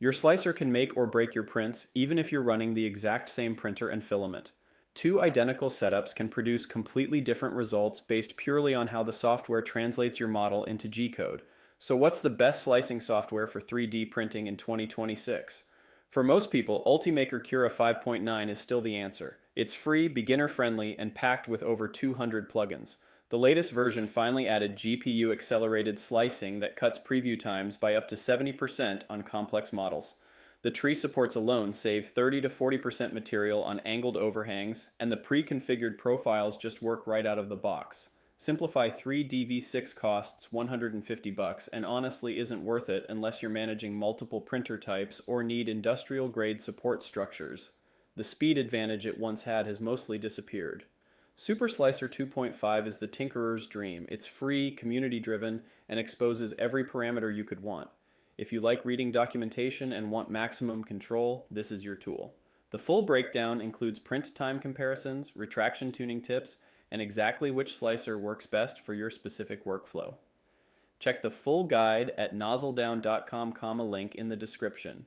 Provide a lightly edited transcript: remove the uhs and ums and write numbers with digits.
Your slicer can make or break your prints, even if you're running the exact same printer and filament. Two identical setups can produce completely different results based purely on how the software translates your model into G-code. So what's the best slicing software for 3D printing in 2026? For most people, UltiMaker Cura 5.9 is still the answer. It's free, beginner-friendly, and packed with over 200 plugins. The latest version finally added GPU-accelerated slicing that cuts preview times by up to 70% on complex models. The tree supports alone save 30 to 40% material on angled overhangs, and the pre-configured profiles just work right out of the box. Simplify3D V6 costs $150 and honestly isn't worth it unless you're managing multiple printer types or need industrial-grade support structures. The speed advantage it once had has mostly disappeared. SuperSlicer 2.5 is the tinkerer's dream. It's free, community-driven, and exposes every parameter you could want. If you like reading documentation and want maximum control, this is your tool. The full breakdown includes print time comparisons, retraction tuning tips, and exactly which slicer works best for your specific workflow. Check the full guide at NozzleDown.com, link in the description.